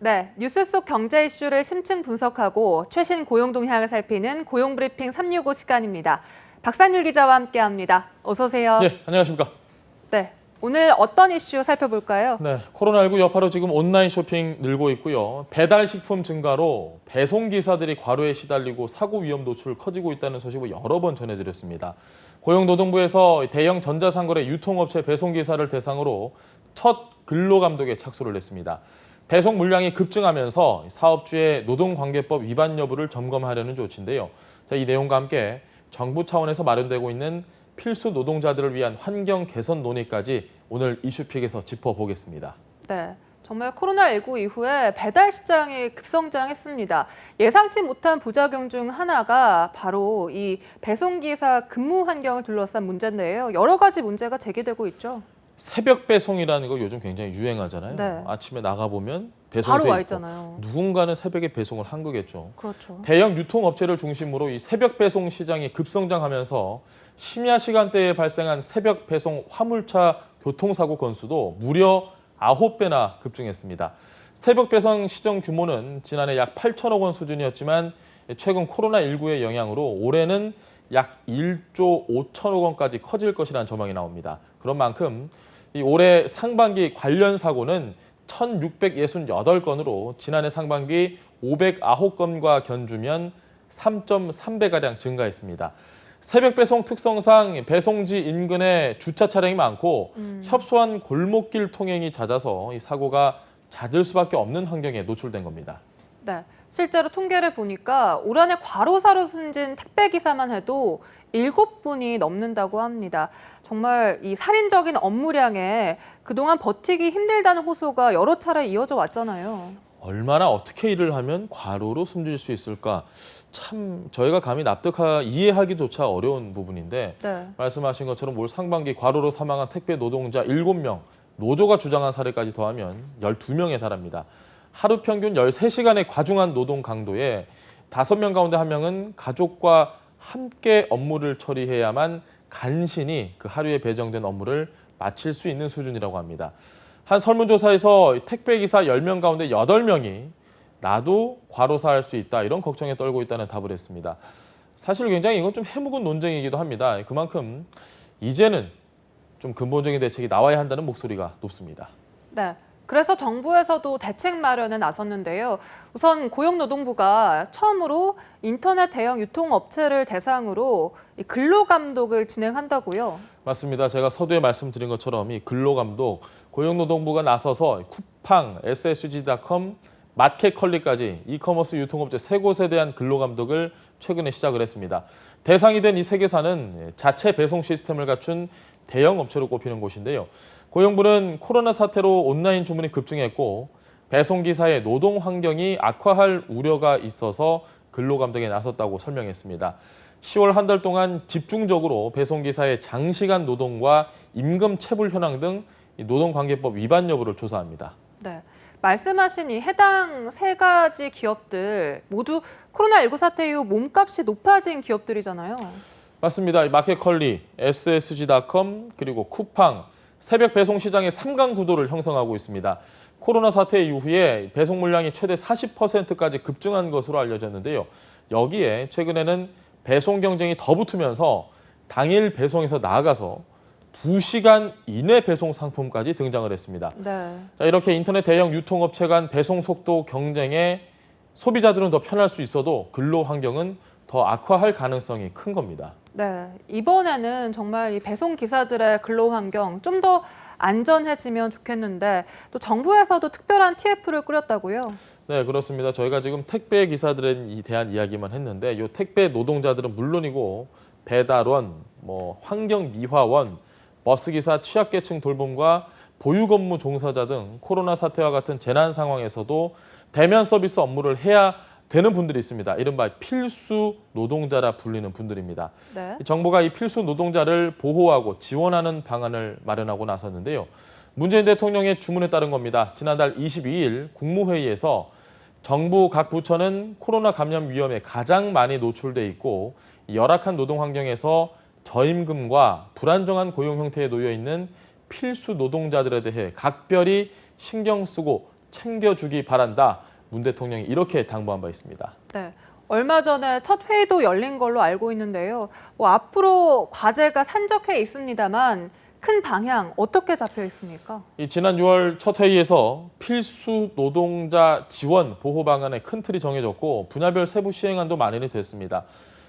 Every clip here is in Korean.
네, 뉴스 속 경제 이슈를 심층 분석하고 최신 고용 동향을 살피는 고용브리핑 365 시간입니다. 박산율 기자와 함께합니다. 어서 오세요. 네, 안녕하십니까. 네, 오늘 어떤 이슈 살펴볼까요? 네, 코로나19 여파로 지금 온라인 쇼핑 늘고 있고요. 배달 식품 증가로 배송 기사들이 과로에 시달리고 사고 위험 노출 커지고 있다는 소식을 여러 번 전해드렸습니다. 고용노동부에서 대형 전자상거래 유통업체 배송 기사를 대상으로 첫 근로감독에 착수를 했습니다. 배송 물량이 급증하면서 사업주의 노동관계법 위반 여부를 점검하려는 조치인데요. 자, 이 내용과 함께 정부 차원에서 마련되고 있는 필수 노동자들을 위한 환경 개선 논의까지 오늘 이슈픽에서 짚어보겠습니다. 네, 정말 코로나19 이후에 배달 시장이 급성장했습니다. 예상치 못한 부작용 중 하나가 바로 이 배송기사 근무 환경을 둘러싼 문제인데요. 여러 가지 문제가 제기되고 있죠. 새벽 배송이라는 거 요즘 굉장히 유행하잖아요. 네. 아침에 나가보면 배송이 바로 돼 와 있고 있잖아요. 누군가는 새벽에 배송을 한 거겠죠. 그렇죠. 대형 유통업체를 중심으로 이 새벽 배송 시장이 급성장하면서 심야 시간대에 발생한 새벽 배송 화물차 교통사고 건수도 무려 9배나 급증했습니다. 새벽 배송 시정 규모는 지난해 약 8천억 원 수준이었지만 최근 코로나19의 영향으로 올해는 약 1조 5천억 원까지 커질 것이라는 전망이 나옵니다. 그런 만큼 이 올해 상반기 관련 사고는 1,668건으로 지난해 상반기 509건과 견주면 3.3배가량 증가했습니다. 새벽 배송 특성상 배송지 인근에 주차 차량이 많고 협소한 골목길 통행이 잦아서 이 사고가 잦을 수밖에 없는 환경에 노출된 겁니다. 네, 실제로 통계를 보니까 올 한해 과로사로 숨진 택배기사만 해도 7분이 넘는다고 합니다. 정말 이 살인적인 업무량에 그동안 버티기 힘들다는 호소가 여러 차례 이어져 왔잖아요. 얼마나 어떻게 일을 하면 과로로 숨질 수 있을까? 참 저희가 감히 이해하기조차 어려운 부분인데 네. 말씀하신 것처럼 올 상반기 과로로 사망한 택배 노동자 7명, 노조가 주장한 사례까지 더하면 12명에 달합니다. 하루 평균 13시간의 과중한 노동 강도에 5명 가운데 1명은 가족과 함께 업무를 처리해야만 간신히 그 하루에 배정된 업무를 마칠 수 있는 수준이라고 합니다. 한 설문조사에서 택배기사 10명 가운데 8명이 나도 과로사할 수 있다 이런 걱정에 떨고 있다는 답을 했습니다. 사실 굉장히 이건 좀 해묵은 논쟁이기도 합니다. 그만큼 이제는 좀 근본적인 대책이 나와야 한다는 목소리가 높습니다. 네. 그래서 정부에서도 대책 마련에 나섰는데요. 우선 고용노동부가 처음으로 인터넷 대형 유통업체를 대상으로 이 근로감독을 진행한다고요. 맞습니다. 제가 서두에 말씀드린 것처럼 이 근로감독, 고용노동부가 나서서 쿠팡, SSG닷컴, 마켓컬리까지 이커머스 유통업체 3곳에 대한 근로감독을 최근에 시작을 했습니다. 대상이 된 이 3개사는 자체 배송 시스템을 갖춘 대형 업체로 꼽히는 곳인데요. 고용부는 코로나 사태로 온라인 주문이 급증했고 배송기사의 노동 환경이 악화할 우려가 있어서 근로감독에 나섰다고 설명했습니다. 10월 한 달 동안 집중적으로 배송기사의 장시간 노동과 임금 체불 현황 등 노동관계법 위반 여부를 조사합니다. 네. 말씀하신 이 해당 3가지 기업들 모두 코로나19 사태 이후 몸값이 높아진 기업들이잖아요. 맞습니다. 마켓컬리, SSG닷컴, 그리고 쿠팡, 새벽 배송 시장의 3강 구도를 형성하고 있습니다. 코로나 사태 이후에 배송 물량이 최대 40%까지 급증한 것으로 알려졌는데요. 여기에 최근에는 배송 경쟁이 더 붙으면서 당일 배송에서 나아가서 2시간 이내 배송 상품까지 등장을 했습니다. 네. 자, 이렇게 인터넷 대형 유통업체 간 배송 속도 경쟁에 소비자들은 더 편할 수 있어도 근로 환경은 더 악화할 가능성이 큰 겁니다. 네. 이번에는 정말 이 배송 기사들의 근로 환경 좀 더 안전해지면 좋겠는데 또 정부에서도 특별한 TF를 꾸렸다고요? 네, 그렇습니다. 저희가 지금 택배 기사들에 대한 이야기만 했는데 이 택배 노동자들은 물론이고 배달원, 환경미화원, 버스기사 취약계층 돌봄과 보육업무 종사자 등 코로나 사태와 같은 재난 상황에서도 대면 서비스 업무를 해야 되는 분들이 있습니다. 이른바 필수 노동자라 불리는 분들입니다. 네. 정부가 이 필수 노동자를 보호하고 지원하는 방안을 마련하고 나섰는데요. 문재인 대통령의 주문에 따른 겁니다. 지난달 22일 국무회의에서 정부 각 부처는 코로나 감염 위험에 가장 많이 노출돼 있고 열악한 노동 환경에서 저임금과 불안정한 고용 형태에 놓여 있는 필수 노동자들에 대해 각별히 신경 쓰고 챙겨주기 바란다. 문 대통령이 이렇게 당부한 바 있습니다. 네. 얼마 전에 첫 회의도 열린 걸로 알고 있는데요. 앞으로 과제가 산적해 있습니다만 큰 방향 어떻게 잡혀 있습니까? 지난 6월 첫 회의에서 필수 노동자 지원 보호 방안의 큰 틀이 정해졌고 분야별 세부 시행안도 만연이 됐습니다.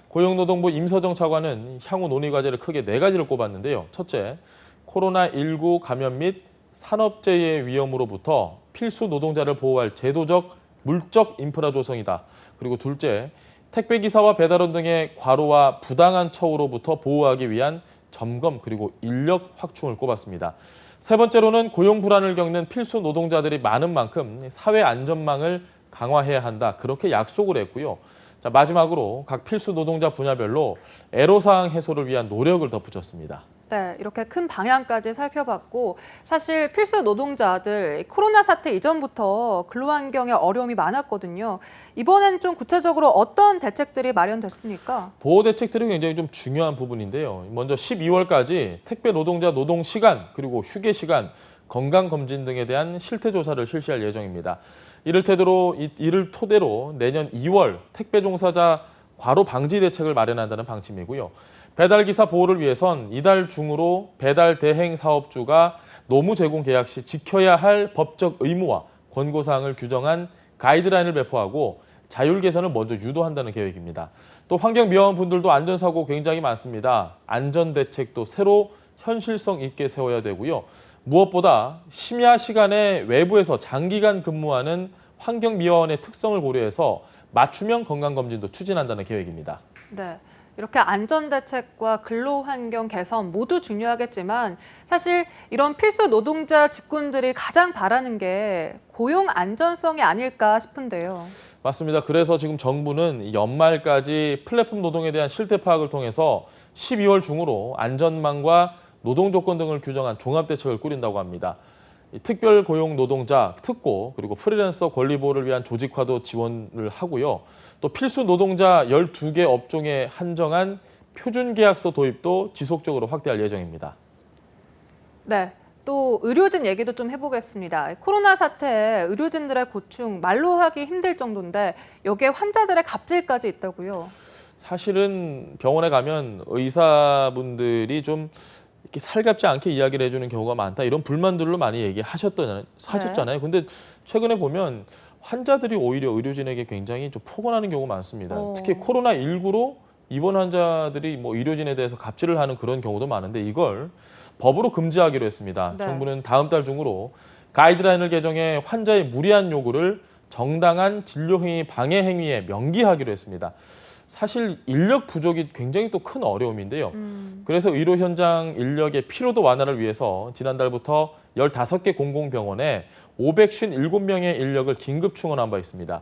고용노동부 임서정 차관은 향후 논의 과제를 크게 4가지를 꼽았는데요. 첫째, 코로나19 감염 및 산업재해 위험으로부터 필수 노동자를 보호할 제도적, 물적 인프라 조성이다. 그리고 둘째, 택배기사와 배달원 등의 과로와 부당한 처우로부터 보호하기 위한 점검 그리고 인력 확충을 꼽았습니다. 세 번째로는 고용 불안을 겪는 필수 노동자들이 많은 만큼 사회 안전망을 강화해야 한다. 그렇게 약속을 했고요. 자, 마지막으로 각 필수 노동자 분야별로 애로사항 해소를 위한 노력을 덧붙였습니다. 네, 이렇게 큰 방향까지 살펴봤고 사실 필수 노동자들 코로나 사태 이전부터 근로환경에 어려움이 많았거든요. 이번엔 좀 구체적으로 어떤 대책들이 마련됐습니까? 보호 대책들이 굉장히 좀 중요한 부분인데요. 먼저 12월까지 택배 노동자 노동 시간 그리고 휴게 시간, 건강 검진 등에 대한 실태 조사를 실시할 예정입니다. 이를 토대로 내년 2월 택배 종사자 과로 방지 대책을 마련한다는 방침이고요. 배달기사 보호를 위해선 이달 중으로 배달 대행 사업주가 노무 제공 계약 시 지켜야 할 법적 의무와 권고사항을 규정한 가이드라인을 배포하고 자율 개선을 먼저 유도한다는 계획입니다. 또 환경미화원분들도 안전사고 굉장히 많습니다. 안전대책도 새로 현실성 있게 세워야 되고요. 무엇보다 심야 시간에 외부에서 장기간 근무하는 환경미화원의 특성을 고려해서 맞춤형 건강검진도 추진한다는 계획입니다. 네. 이렇게 안전대책과 근로환경 개선 모두 중요하겠지만 사실 이런 필수 노동자 직군들이 가장 바라는 게 고용 안전성이 아닐까 싶은데요. 맞습니다. 그래서 지금 정부는 연말까지 플랫폼 노동에 대한 실태 파악을 통해서 12월 중으로 안전망과 노동 조건 등을 규정한 종합대책을 꾸린다고 합니다. 특별 고용 노동자, 특고, 그리고 프리랜서 권리 보호를 위한 조직화도 지원을 하고요. 또 필수 노동자 12개 업종에 한정한 표준계약서 도입도 지속적으로 확대할 예정입니다. 네, 또 의료진 얘기도 좀 해보겠습니다. 코로나 사태에 의료진들의 고충 말로 하기 힘들 정도인데 여기에 환자들의 갑질까지 있다고요. 사실은 병원에 가면 의사분들이 좀 이렇게 살갑지 않게 이야기를 해주는 경우가 많다. 이런 불만들로 많이 하셨잖아요. 근데 최근에 보면 환자들이 오히려 의료진에게 굉장히 좀 폭언하는 경우가 많습니다. 특히 코로나19로 입원 환자들이 의료진에 대해서 갑질을 하는 그런 경우도 많은데 이걸 법으로 금지하기로 했습니다. 네. 정부는 다음 달 중으로 가이드라인을 개정해 환자의 무리한 요구를 정당한 진료행위 방해 행위에 명기하기로 했습니다. 사실 인력 부족이 굉장히 또 큰 어려움인데요. 그래서 의료 현장 인력의 피로도 완화를 위해서 지난달부터 15개 공공병원에 557명의 인력을 긴급 충원한 바 있습니다.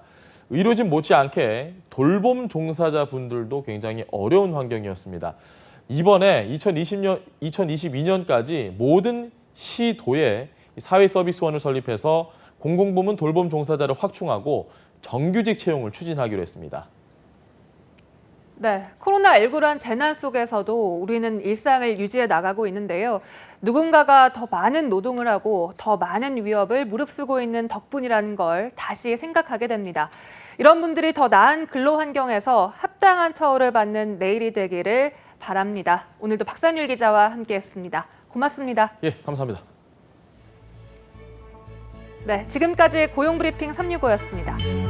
의료진 못지않게 돌봄 종사자분들도 굉장히 어려운 환경이었습니다. 이번에 2022년까지 모든 시도에 사회서비스원을 설립해서 공공부문 돌봄 종사자를 확충하고 정규직 채용을 추진하기로 했습니다. 네, 코로나19란 재난 속에서도 우리는 일상을 유지해 나가고 있는데요. 누군가가 더 많은 노동을 하고 더 많은 위협을 무릅쓰고 있는 덕분이라는 걸 다시 생각하게 됩니다. 이런 분들이 더 나은 근로 환경에서 합당한 처우를 받는 내일이 되기를 바랍니다. 오늘도 박상률 기자와 함께했습니다. 고맙습니다. 예, 감사합니다. 네, 지금까지 고용브리핑 365였습니다.